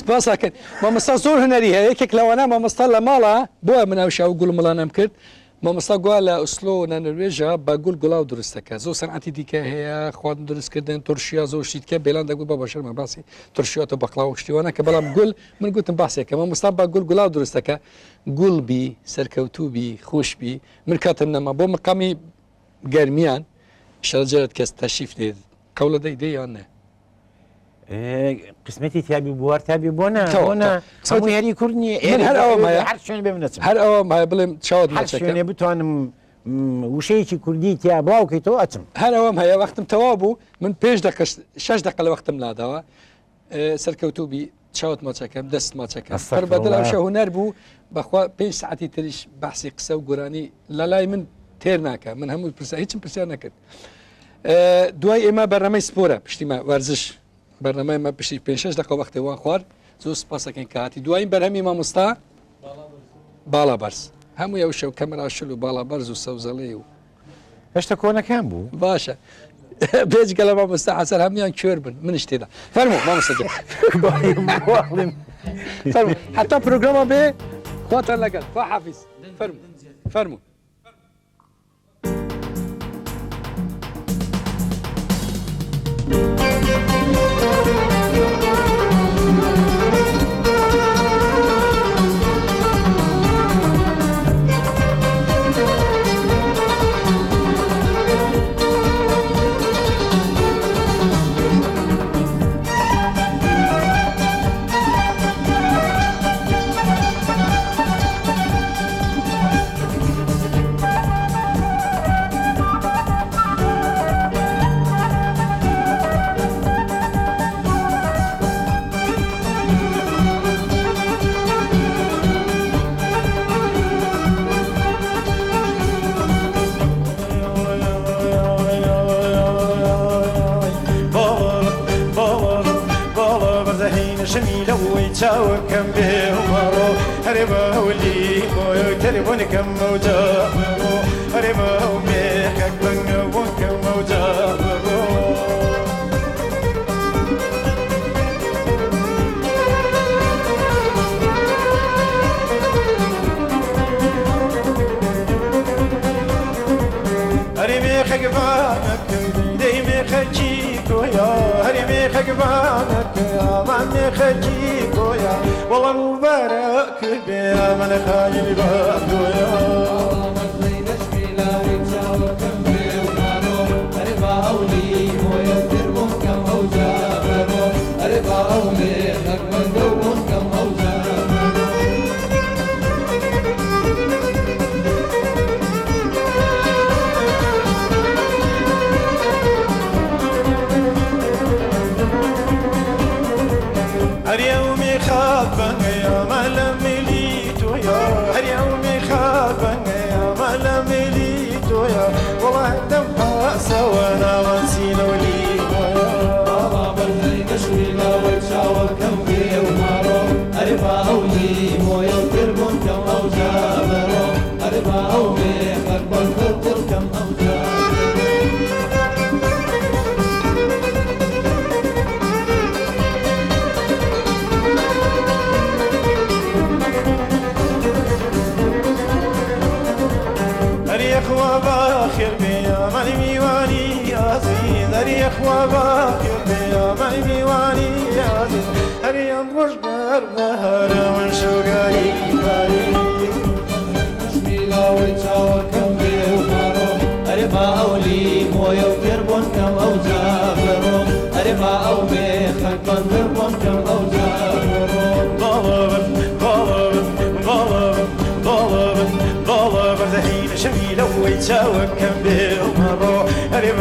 سپاساکەن مامۆستا زۆر هوەری هەیە یەکێک لەوانە مامۆستا لە ماڵە بۆە من ئەوشا و گوڵ مڵانم کرد مامۆستا گووا لە ئوسلۆ نەنروێژە بە گوڵ گوڵاو دروستەکە زۆر سەنعەتی دیکە هەیە خواردن دروستکردن تورشیا زۆر شتکە بێلان دەگوت بە بەشەرمە باسی تورشیات و بەقڵاو و شتیوانە کە بەڵام گوڵ من گوتم باسێکە مامۆستا بە گوڵ گوڵاو دروستەکە گوڵبی سەرکەوتوبی خۆشبی من کاتم نەما بۆ مقامی گەرمیان شەجارت کەس تەشریف دێت قەولە دەیدەیان نە قسمەتی تیابی بوار تابی بۆنە هەموو یاری کوردنی هەر ئەوە هەر شوێن بێ بنەچم هەر ئەوە مایە بڵێم چاوت شوێنێ بتوانم وشەیەکی کوردی تیا بڵاوکەیتەوە ئەچم هەر ئەوەم هەیە وەختم تەواو بوو من 6 دقه لە وەختم لاداوە سەرکەوتوبی چاوت ماچەکەم دەست ماچەکەم پڕ بەدڵ ئەوشە هوەر بوو بەخوا 5 ساعتی تریش بەحسی قسە و گۆرانی لە لای من تێر ناکە من هەموو پرسیار هیچم پرسیار نەکرد دوای ئێمە بەرنامەی سپۆرە پشتیمە وەرزش بەرنامەمە پشتی 5 دقه وەختی وان خوارد زۆر سپاسەکەین کاتی دوایین بەرهەمی مامۆستا باڵا بەرز هەموو ئەو شەو کەمەراشل و باڵا بەرز و سەوزەڵێ و هێشتا کۆنەکان بوو باشە بێجگە لە مامۆستا حەسەر هەمیان کوێر بن منش تێدا فەرموو مامۆستا فەرموو حتا پرۆگرامە بێ خواتان لەگەڵ خوا حافیز فەرموو چاوکم به مرو هر باولی موی تلفن کم موجا هر باو میخک بنگون کم موجا هر میخک بانک دی میخکی کویا هر میخک بانک من میخکی والله مبارك بيا من خايل بادويا من زينش بلا ويتشاور كم بيومانو أربا أولي ويسر كم أوجابرو أربا أولي نقمن دوم كم أوجابرو اليوم خابن يا ململيتو يا اليوم خابن يا ململيتو يا والله دمها سوانا ونسينا وليتو يا بابا بلدي نشوينا وتشاور كم بيه ومارو أربا أولي مويا وتربون كم أوجابرو أربا أولي خربان تربون كم أوجابرو اخوة باخر بيا مالي ميواني عزيز هري اخوة باخر بيا مالي ميواني عزيز هري امرش بهر ونشوقاري باري مشميلا ويتشاور كم بيه ومارو هري باولي مويا وتربون كم اوجابرو هري باولي خلقان تربون كم اوجابرو ضلبن ضلبن ضلبن زهين شميلة ويتشاور كم بيه ومارو هري